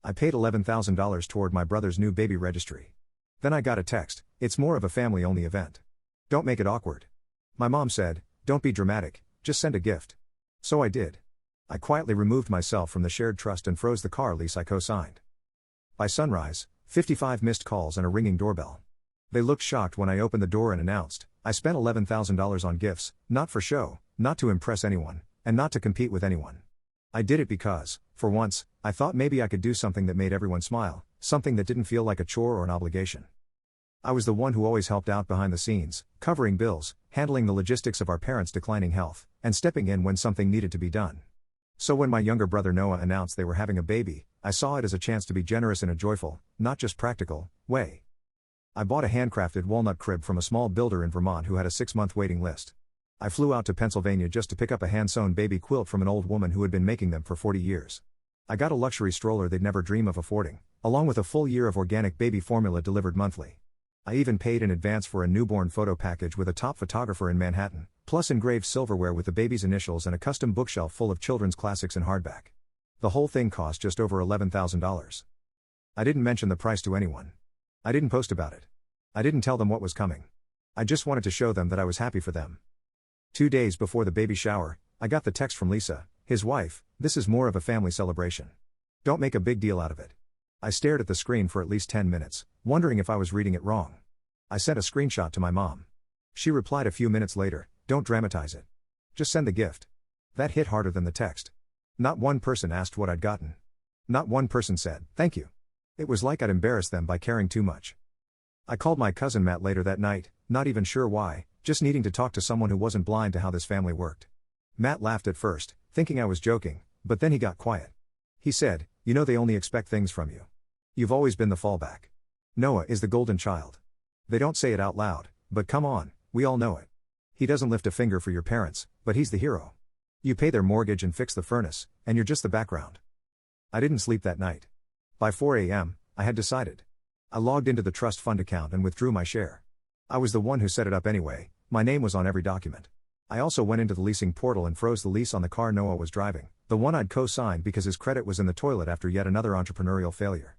I paid $11,000 toward my brother's new baby registry. Then I got a text, "It's more of a family-only event. Don't make it awkward." My mom said, "Don't be dramatic, just send a gift." So I did. I quietly removed myself from the shared trust and froze the car lease I co-signed. By sunrise, 55 missed calls and a ringing doorbell. They looked shocked when I opened the door and announced, "I spent $11,000 on gifts, not for show, not to impress anyone, and not to compete with anyone. I did it because, for once, I thought maybe I could do something that made everyone smile, something that didn't feel like a chore or an obligation." I was the one who always helped out behind the scenes, covering bills, handling the logistics of our parents' declining health, and stepping in when something needed to be done. So when my younger brother Noah announced they were having a baby, I saw it as a chance to be generous in a joyful, not just practical, way. I bought a handcrafted walnut crib from a small builder in Vermont who had a 6-month waiting list. I flew out to Pennsylvania just to pick up a hand-sewn baby quilt from an old woman who had been making them for 40 years. I got a luxury stroller they'd never dream of affording, along with a full year of organic baby formula delivered monthly. I even paid in advance for a newborn photo package with a top photographer in Manhattan, plus engraved silverware with the baby's initials and a custom bookshelf full of children's classics in hardback. The whole thing cost just over $11,000. I didn't mention the price to anyone. I didn't post about it. I didn't tell them what was coming. I just wanted to show them that I was happy for them. 2 days before the baby shower, I got the text from Lisa, his wife, "This is more of a family celebration. Don't make a big deal out of it." I stared at the screen for at least 10 minutes, wondering if I was reading it wrong. I sent a screenshot to my mom. She replied a few minutes later, "Don't dramatize it. Just send the gift." That hit harder than the text. Not one person asked what I'd gotten. Not one person said, "Thank you." It was like I'd embarrassed them by caring too much. I called my cousin Matt later that night, not even sure why, just needing to talk to someone who wasn't blind to how this family worked. Matt laughed at first, thinking I was joking, but then he got quiet. He said, "You know they only expect things from you. You've always been the fallback. Noah is the golden child. They don't say it out loud, but come on, we all know it. He doesn't lift a finger for your parents, but he's the hero. You pay their mortgage and fix the furnace, and you're just the background." I didn't sleep that night. By 4 a.m., I had decided. I logged into the trust fund account and withdrew my share. I was the one who set it up anyway, my name was on every document. I also went into the leasing portal and froze the lease on the car Noah was driving, the one I'd co-signed because his credit was in the toilet after yet another entrepreneurial failure.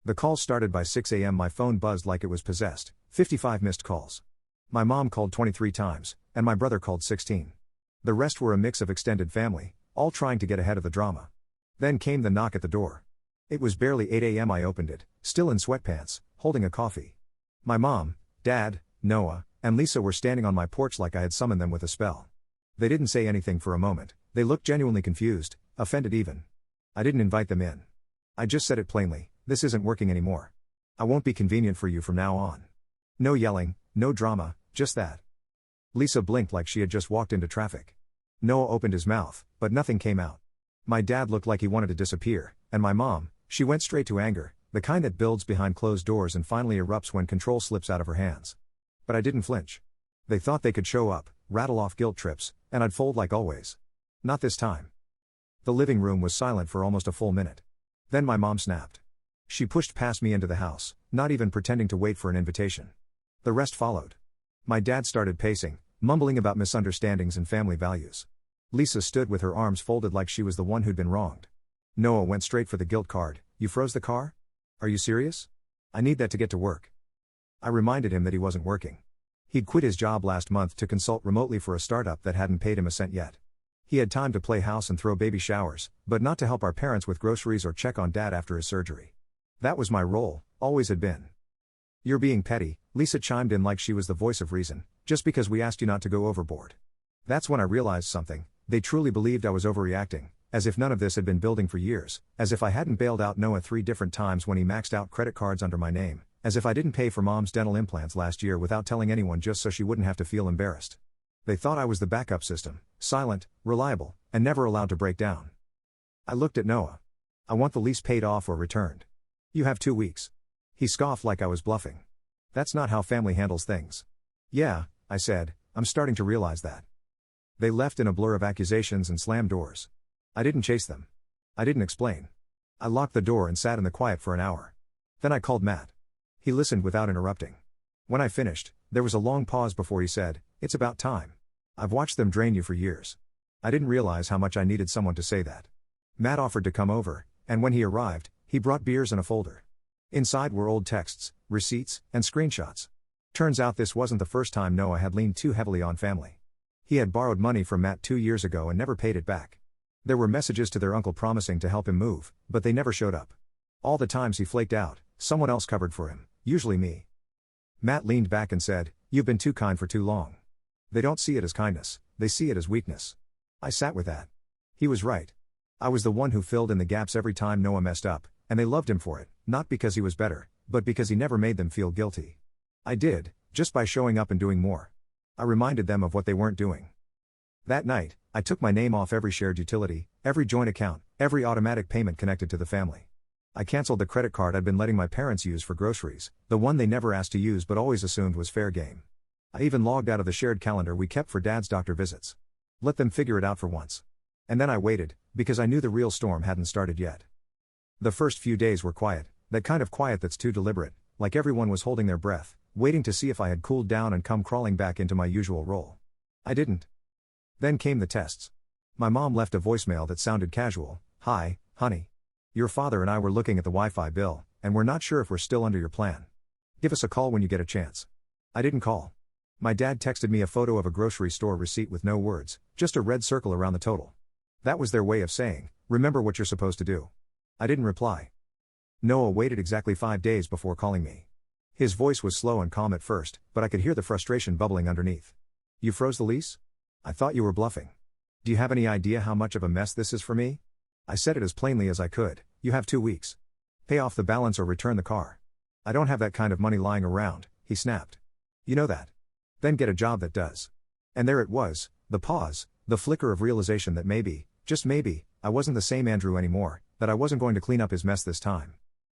The calls started by 6 a.m. My phone buzzed like it was possessed, 55 missed calls. My mom called 23 times, and my brother called 16. The rest were a mix of extended family, all trying to get ahead of the drama. Then came the knock at the door. It was barely 8 a.m. I opened it, still in sweatpants, holding a coffee. My mom, Dad, Noah, and Lisa were standing on my porch like I had summoned them with a spell. They didn't say anything for a moment, they looked genuinely confused, offended even. I didn't invite them in. I just said it plainly, "This isn't working anymore. I won't be convenient for you from now on." No yelling, no drama, just that. Lisa blinked like she had just walked into traffic. Noah opened his mouth, but nothing came out. My dad looked like he wanted to disappear, and my mom, she went straight to anger, the kind that builds behind closed doors and finally erupts when control slips out of her hands. But I didn't flinch. They thought they could show up, rattle off guilt trips, and I'd fold like always. Not this time. The living room was silent for almost a full minute. Then my mom snapped. She pushed past me into the house, not even pretending to wait for an invitation. The rest followed. My dad started pacing, mumbling about misunderstandings and family values. Lisa stood with her arms folded like she was the one who'd been wronged. Noah went straight for the guilt card. "You froze the car? Are you serious? I need that to get to work." I reminded him that he wasn't working. He'd quit his job last month to consult remotely for a startup that hadn't paid him a cent yet. He had time to play house and throw baby showers, but not to help our parents with groceries or check on Dad after his surgery. That was my role, always had been. "You're being petty," Lisa chimed in like she was the voice of reason, "just because we asked you not to go overboard." That's when I realized something. They truly believed I was overreacting, as if none of this had been building for years, as if I hadn't bailed out Noah 3 different times when he maxed out credit cards under my name, as if I didn't pay for Mom's dental implants last year without telling anyone just so she wouldn't have to feel embarrassed. They thought I was the backup system, silent, reliable, and never allowed to break down. I looked at Noah. "I want the lease paid off or returned. You have 2 weeks. He scoffed like I was bluffing. "That's not how family handles things." "Yeah," I said, "I'm starting to realize that." They left in a blur of accusations and slammed doors. I didn't chase them. I didn't explain. I locked the door and sat in the quiet for an hour. Then I called Matt. He listened without interrupting. When I finished, there was a long pause before he said, "It's about time. I've watched them drain you for years." I didn't realize how much I needed someone to say that. Matt offered to come over, and when he arrived, He brought beers and a folder. Inside were old texts, receipts, and screenshots. Turns out this wasn't the first time Noah had leaned too heavily on family. He had borrowed money from Matt 2 years ago and never paid it back. There were messages to their uncle promising to help him move, but they never showed up. All the times he flaked out, someone else covered for him, usually me. Matt leaned back and said, "You've been too kind for too long. They don't see it as kindness, they see it as weakness." I sat with that. He was right. I was the one who filled in the gaps every time Noah messed up, and they loved him for it, not because he was better, but because he never made them feel guilty. I did, just by showing up and doing more. I reminded them of what they weren't doing. That night, I took my name off every shared utility, every joint account, every automatic payment connected to the family. I canceled the credit card I'd been letting my parents use for groceries, the one they never asked to use but always assumed was fair game. I even logged out of the shared calendar we kept for Dad's doctor visits. Let them figure it out for once. And then I waited, because I knew the real storm hadn't started yet. The first few days were quiet, that kind of quiet that's too deliberate, like everyone was holding their breath, waiting to see if I had cooled down and come crawling back into my usual role. I didn't. Then came the tests. My mom left a voicemail that sounded casual. "Hi, honey. Your father and I were looking at the Wi-Fi bill, and we're not sure if we're still under your plan. Give us a call when you get a chance." I didn't call. My dad texted me a photo of a grocery store receipt with no words, just a red circle around the total. That was their way of saying, "Remember what you're supposed to do." I didn't reply. Noah waited exactly 5 days before calling me. His voice was slow and calm at first, but I could hear the frustration bubbling underneath. "You froze the lease? I thought you were bluffing. Do you have any idea how much of a mess this is for me?" I said it as plainly as I could. "You have 2 weeks. Pay off the balance or return the car." "I don't have that kind of money lying around," he snapped. "You know that. Then get a job that does." And there it was, the pause, the flicker of realization that maybe, just maybe, I wasn't the same Andrew anymore, that I wasn't going to clean up his mess this time.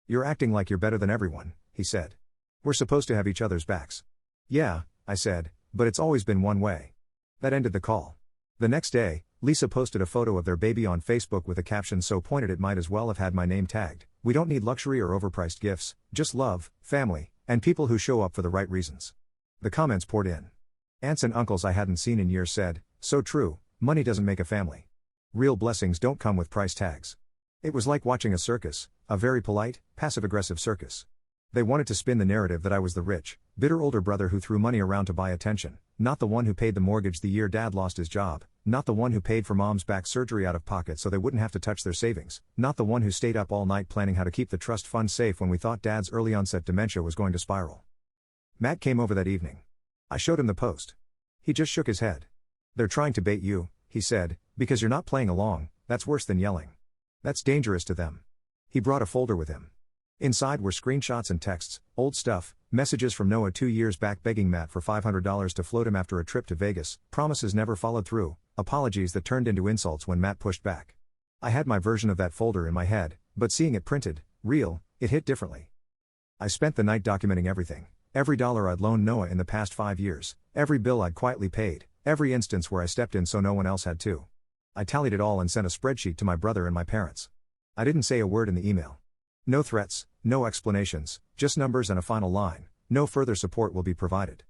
"You're acting like you're better than everyone," he said. "We're supposed to have each other's backs." "Yeah," I said, "but it's always been one way." That ended the call. The next day, Lisa posted a photo of their baby on Facebook with a caption so pointed it might as well have had my name tagged. "We don't need luxury or overpriced gifts, just love, family, and people who show up for the right reasons." The comments poured in. Aunts and uncles I hadn't seen in years said, "So true, money doesn't make a family. Real blessings don't come with price tags." It was like watching a circus, a very polite, passive-aggressive circus. They wanted to spin the narrative that I was the rich, bitter older brother who threw money around to buy attention, not the one who paid the mortgage the year Dad lost his job, not the one who paid for Mom's back surgery out of pocket so they wouldn't have to touch their savings, not the one who stayed up all night planning how to keep the trust fund safe when we thought Dad's early onset dementia was going to spiral. Matt came over that evening. I showed him the post. He just shook his head. "They're trying to bait you," he said, "because you're not playing along. That's worse than yelling. That's dangerous to them." He brought a folder with him. Inside were screenshots and texts, old stuff, messages from Noah 2 years back begging Matt for $500 to float him after a trip to Vegas, promises never followed through, apologies that turned into insults when Matt pushed back. I had my version of that folder in my head, but seeing it printed, real, it hit differently. I spent the night documenting everything, every dollar I'd loaned Noah in the past 5 years, every bill I'd quietly paid, every instance where I stepped in so no one else had to. I tallied it all and sent a spreadsheet to my brother and my parents. I didn't say a word in the email. No threats, no explanations, just numbers and a final line. "No further support will be provided."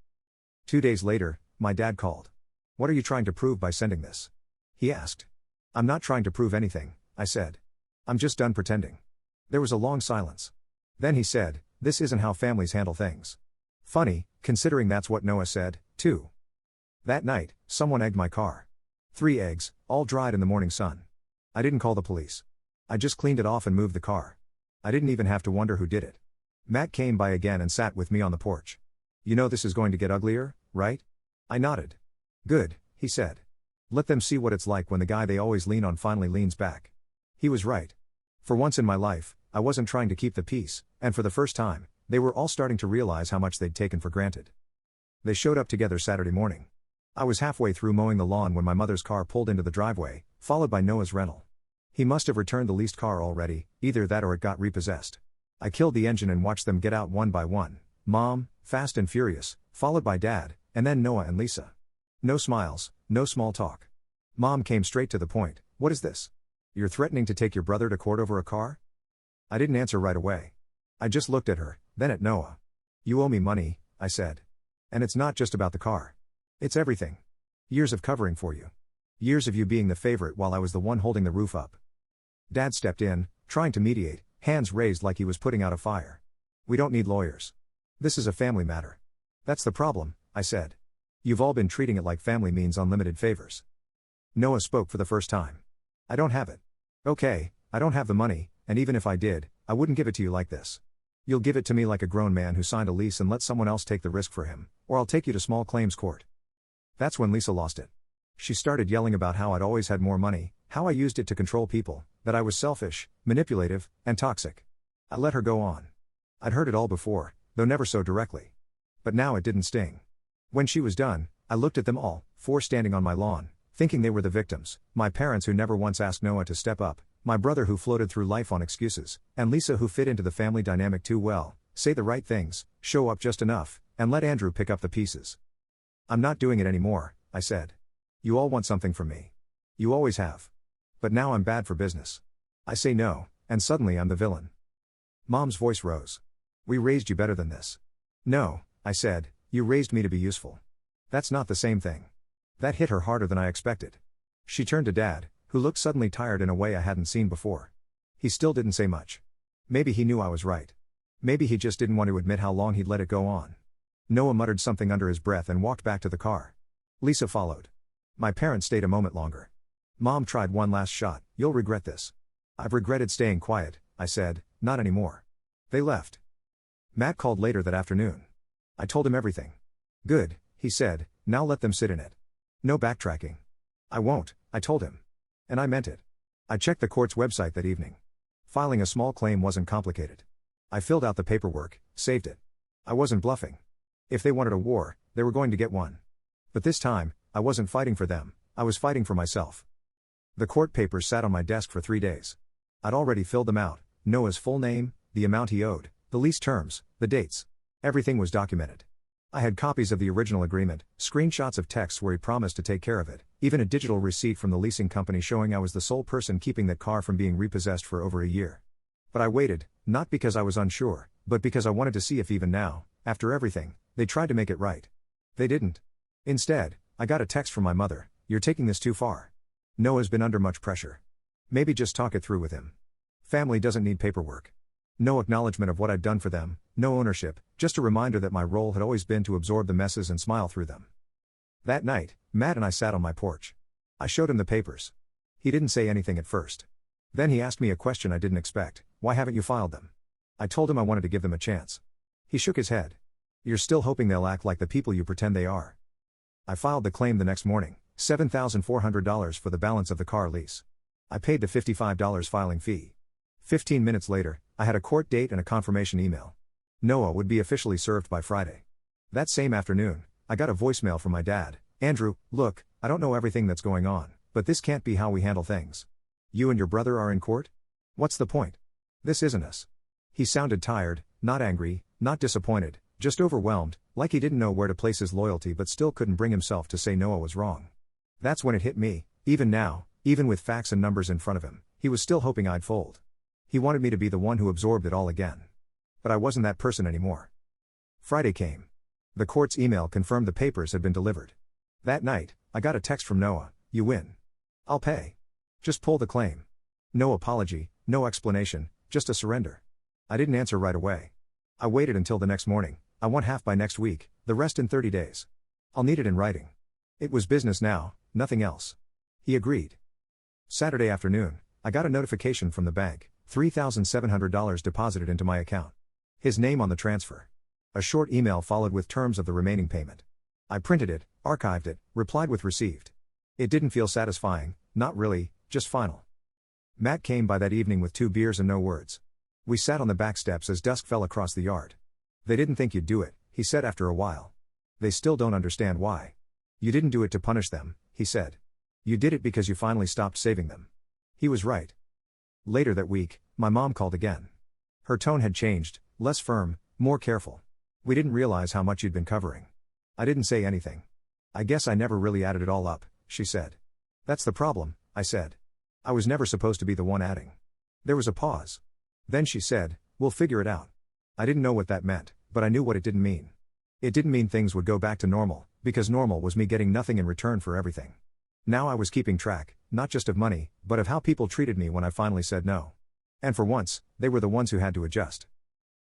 2 days later, my dad called. "What are you trying to prove by sending this?" he asked. "I'm not trying to prove anything," I said. "I'm just done pretending." There was a long silence. Then he said, "This isn't how families handle things." Funny, considering that's what Noah said, too. That night, someone egged my car. 3 eggs, all dried in the morning sun. I didn't call the police. I just cleaned it off and moved the car. I didn't even have to wonder who did it. Matt came by again and sat with me on the porch. "You know this is going to get uglier, right?" I nodded. "Good," he said. "Let them see what it's like when the guy they always lean on finally leans back." He was right. For once in my life, I wasn't trying to keep the peace, and for the first time, they were all starting to realize how much they'd taken for granted. They showed up together Saturday morning. I was halfway through mowing the lawn when my mother's car pulled into the driveway, followed by Noah's rental. He must have returned the leased car already, either that or it got repossessed. I killed the engine and watched them get out one by one. Mom, fast and furious, followed by Dad, and then Noah and Lisa. No smiles, no small talk. Mom came straight to the point. "What is this? You're threatening to take your brother to court over a car?" I didn't answer right away. I just looked at her, then at Noah. "You owe me money," I said. "And it's not just about the car. It's everything. Years of covering for you. Years of you being the favorite while I was the one holding the roof up." Dad stepped in, trying to mediate. Hands raised like he was putting out a fire. We don't need lawyers. This is a family matter. That's the problem, I said. You've all been treating it like family means unlimited favors. Noah spoke for the first time. I don't have it. Okay, I don't have the money, and even if I did, I wouldn't give it to you like this. You'll give it to me like a grown man who signed a lease and let someone else take the risk for him, or I'll take you to small claims court. That's when Lisa lost it. She started yelling about how I'd always had more money, how I used it to control people, that I was selfish, manipulative, and toxic. I let her go on. I'd heard it all before, though never so directly. But now it didn't sting. When she was done, I looked at them all, 4 standing on my lawn, thinking they were the victims, my parents who never once asked Noah to step up, my brother who floated through life on excuses, and Lisa who fit into the family dynamic too well, say the right things, show up just enough, and let Andrew pick up the pieces. I'm not doing it anymore, I said. You all want something from me. You always have. But now I'm bad for business. I say no, and suddenly I'm the villain. Mom's voice rose. We raised you better than this. No, I said, you raised me to be useful. That's not the same thing. That hit her harder than I expected. She turned to Dad, who looked suddenly tired in a way I hadn't seen before. He still didn't say much. Maybe he knew I was right. Maybe he just didn't want to admit how long he'd let it go on. Noah muttered something under his breath and walked back to the car. Lisa followed. My parents stayed a moment longer. Mom tried one last shot. You'll regret this. I've regretted staying quiet, I said, not anymore. They left. Matt called later that afternoon. I told him everything. Good, he said, now let them sit in it. No backtracking. I won't, I told him. And I meant it. I checked the court's website that evening. Filing a small claim wasn't complicated. I filled out the paperwork, saved it. I wasn't bluffing. If they wanted a war, they were going to get one. But this time, I wasn't fighting for them, I was fighting for myself. The court papers sat on my desk for 3 days. I'd already filled them out, Noah's full name, the amount he owed, the lease terms, the dates. Everything was documented. I had copies of the original agreement, screenshots of texts where he promised to take care of it, even a digital receipt from the leasing company showing I was the sole person keeping that car from being repossessed for over a year. But I waited, not because I was unsure, but because I wanted to see if even now, after everything, they tried to make it right. They didn't. Instead, I got a text from my mother, "You're taking this too far. Noah's been under much pressure. Maybe just talk it through with him. Family doesn't need paperwork." No acknowledgement of what I'd done for them, no ownership, just a reminder that my role had always been to absorb the messes and smile through them. That night, Matt and I sat on my porch. I showed him the papers. He didn't say anything at first. Then he asked me a question I didn't expect: "Why haven't you filed them?" I told him I wanted to give them a chance. He shook his head. "You're still hoping they'll act like the people you pretend they are." I filed the claim the next morning, $7,400 for the balance of the car lease. I paid the $55 filing fee. 15 minutes later, I had a court date and a confirmation email. Noah would be officially served by Friday. That same afternoon, I got a voicemail from my dad. "Andrew, look, I don't know everything that's going on, but this can't be how we handle things. You and your brother are in court? What's the point? This isn't us." He sounded tired, not angry, not disappointed, just overwhelmed, like he didn't know where to place his loyalty but still couldn't bring himself to say Noah was wrong. That's when it hit me, even now, even with facts and numbers in front of him, he was still hoping I'd fold. He wanted me to be the one who absorbed it all again. But I wasn't that person anymore. Friday came. The court's email confirmed the papers had been delivered. That night, I got a text from Noah: "You win. I'll pay. Just pull the claim." No apology, no explanation, just a surrender. I didn't answer right away. I waited until the next morning. "I want half by next week, the rest in 30 days. I'll need it in writing." It was business now, nothing else. He agreed. Saturday afternoon, I got a notification from the bank, $3,700 deposited into my account. His name on the transfer. A short email followed with terms of the remaining payment. I printed it, archived it, replied with received. It didn't feel satisfying, not really, just final. Matt came by that evening with 2 beers and no words. We sat on the back steps as dusk fell across the yard. "They didn't think you'd do it," he said after a while. "They still don't understand why. You didn't do it to punish them," he said. "You did it because you finally stopped saving them." He was right. Later that week, my mom called again. Her tone had changed, less firm, more careful. "We didn't realize how much you'd been covering." I didn't say anything. "I guess I never really added it all up," she said. "That's the problem," I said. "I was never supposed to be the one adding." There was a pause. Then she said, "We'll figure it out." I didn't know what that meant, but I knew what it didn't mean. It didn't mean things would go back to normal, because normal was me getting nothing in return for everything. Now I was keeping track, not just of money, but of how people treated me when I finally said no. And for once, they were the ones who had to adjust.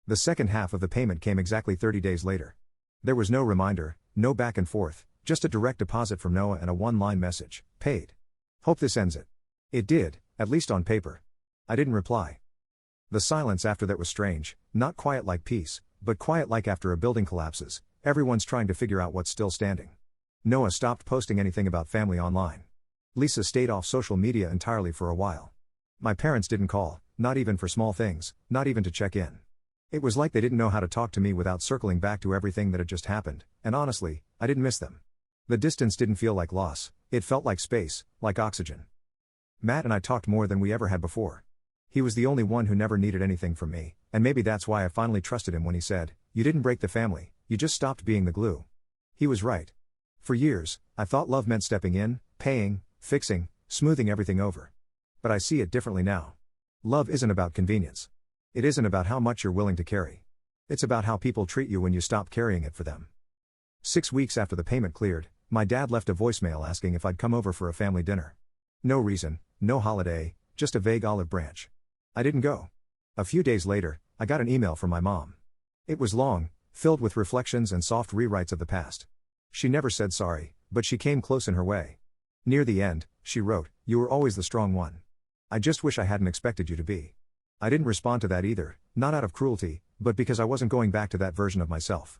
The second half of the payment came exactly 30 days later. There was no reminder, no back and forth, just a direct deposit from Noah and a one-line message, paid. Hope this ends it. It did, at least on paper. I didn't reply. The silence after that was strange, not quiet like peace, but quiet like after a building collapses, everyone's trying to figure out what's still standing. Noah stopped posting anything about family online. Lisa stayed off social media entirely for a while. My parents didn't call, not even for small things, not even to check in. It was like they didn't know how to talk to me without circling back to everything that had just happened, and honestly, I didn't miss them. The distance didn't feel like loss, it felt like space, like oxygen. Matt and I talked more than we ever had before. He was the only one who never needed anything from me, and maybe that's why I finally trusted him when he said, "You didn't break the family, you just stopped being the glue." He was right. For years, I thought love meant stepping in, paying, fixing, smoothing everything over. But I see it differently now. Love isn't about convenience. It isn't about how much you're willing to carry. It's about how people treat you when you stop carrying it for them. 6 weeks after the payment cleared, my dad left a voicemail asking if I'd come over for a family dinner. No reason, no holiday, just a vague olive branch. I didn't go. A few days later, I got an email from my mom. It was long, filled with reflections and soft rewrites of the past. She never said sorry, but she came close in her way. Near the end, she wrote, "You were always the strong one. I just wish I hadn't expected you to be." I didn't respond to that either, not out of cruelty, but because I wasn't going back to that version of myself.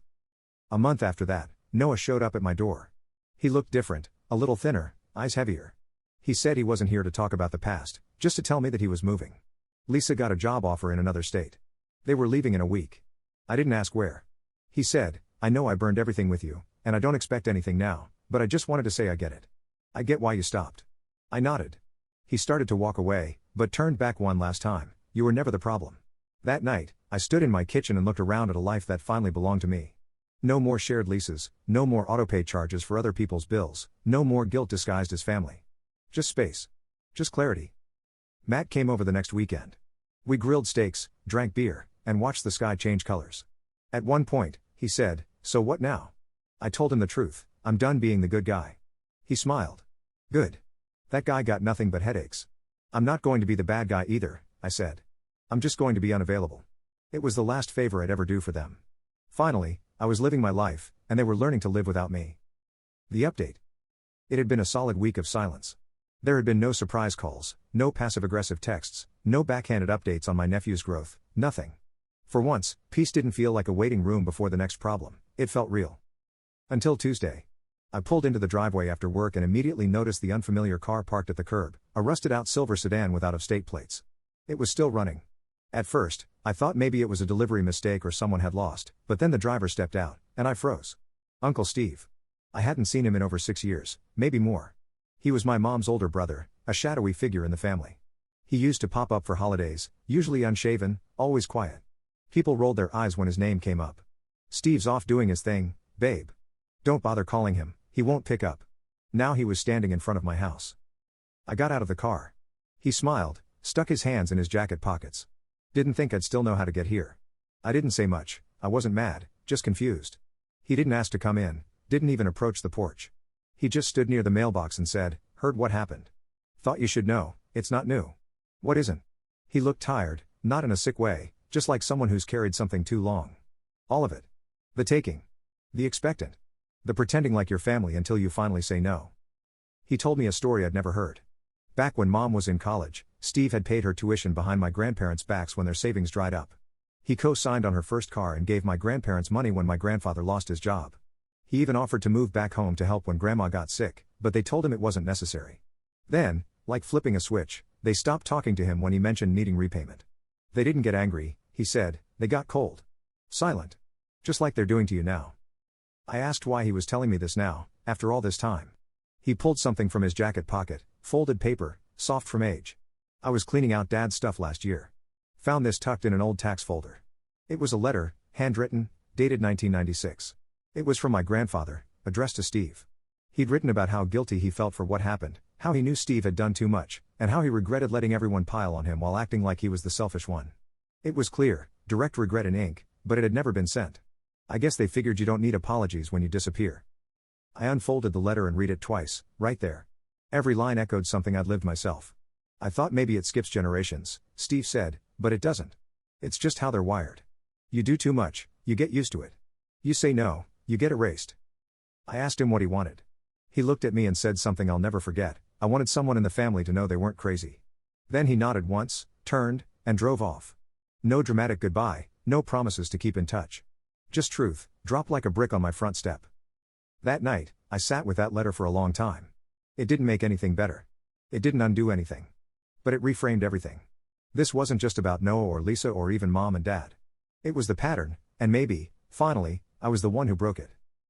A month after that, Noah showed up at my door. He looked different, a little thinner, eyes heavier. He said he wasn't here to talk about the past, just to tell me that he was moving. Lisa got a job offer in another state. They were leaving in a week. I didn't ask where. He said, "I know I burned everything with you, and I don't expect anything now, but I just wanted to say I get it. I get why you stopped." I nodded. He started to walk away, but turned back one last time. "You were never the problem." That night, I stood in my kitchen and looked around at a life that finally belonged to me. No more shared leases, no more autopay charges for other people's bills, no more guilt disguised as family. Just space. Just clarity. Matt came over the next weekend. We grilled steaks, drank beer, and watched the sky change colors. At one point, he said, "So what now?" I told him the truth, "I'm done being the good guy." He smiled. "Good. That guy got nothing but headaches." "I'm not going to be the bad guy either," I said. "I'm just going to be unavailable." It was the last favor I'd ever do for them. Finally, I was living my life, and they were learning to live without me. The update. It had been a solid week of silence. There had been no surprise calls, no passive-aggressive texts, no backhanded updates on my nephew's growth, nothing. For once, peace didn't feel like a waiting room before the next problem, it felt real. Until Tuesday. I pulled into the driveway after work and immediately noticed the unfamiliar car parked at the curb, a rusted-out silver sedan with out-of-state plates. It was still running. At first, I thought maybe it was a delivery mistake or someone had lost, but then the driver stepped out, and I froze. Uncle Steve. I hadn't seen him in over 6 years, maybe more. He was my mom's older brother, a shadowy figure in the family. He used to pop up for holidays, usually unshaven, always quiet. People rolled their eyes when his name came up. "Steve's off doing his thing, babe. Don't bother calling him, he won't pick up." Now he was standing in front of my house. I got out of the car. He smiled, stuck his hands in his jacket pockets. "Didn't think I'd still know how to get here." I didn't say much, I wasn't mad, just confused. He didn't ask to come in, didn't even approach the porch. He just stood near the mailbox and said, "Heard what happened. Thought you should know, it's not new." "What isn't?" He looked tired, not in a sick way, just like someone who's carried something too long. "All of it. The taking. The expectant. The pretending like your family until you finally say no." He told me a story I'd never heard. Back when Mom was in college, Steve had paid her tuition behind my grandparents' backs when their savings dried up. He co-signed on her first car and gave my grandparents money when my grandfather lost his job. He even offered to move back home to help when Grandma got sick, but they told him it wasn't necessary. Then, like flipping a switch, they stopped talking to him when he mentioned needing repayment. They didn't get angry, he said, they got cold. Silent. Just like they're doing to you now. I asked why he was telling me this now, after all this time. He pulled something from his jacket pocket, folded paper, soft from age. "I was cleaning out Dad's stuff last year. Found this tucked in an old tax folder." It was a letter, handwritten, dated 1996. It was from my grandfather, addressed to Steve. He'd written about how guilty he felt for what happened, how he knew Steve had done too much, and how he regretted letting everyone pile on him while acting like he was the selfish one. It was clear, direct regret in ink, but it had never been sent. I guess they figured you don't need apologies when you disappear. I unfolded the letter and read it twice, right there. Every line echoed something I'd lived myself. I thought maybe it skips generations, Steve said, but it doesn't. It's just how they're wired. You do too much, you get used to it. You say no, you get erased. I asked him what he wanted. He looked at me and said something I'll never forget. I wanted someone in the family to know they weren't crazy. Then he nodded once, turned, and drove off. No dramatic goodbye, no promises to keep in touch. Just truth, dropped like a brick on my front step. That night, I sat with that letter for a long time. It didn't make anything better. It didn't undo anything. But it reframed everything. This wasn't just about Noah or Lisa or even mom and dad. It was the pattern, and maybe, finally, I was the one who broke it.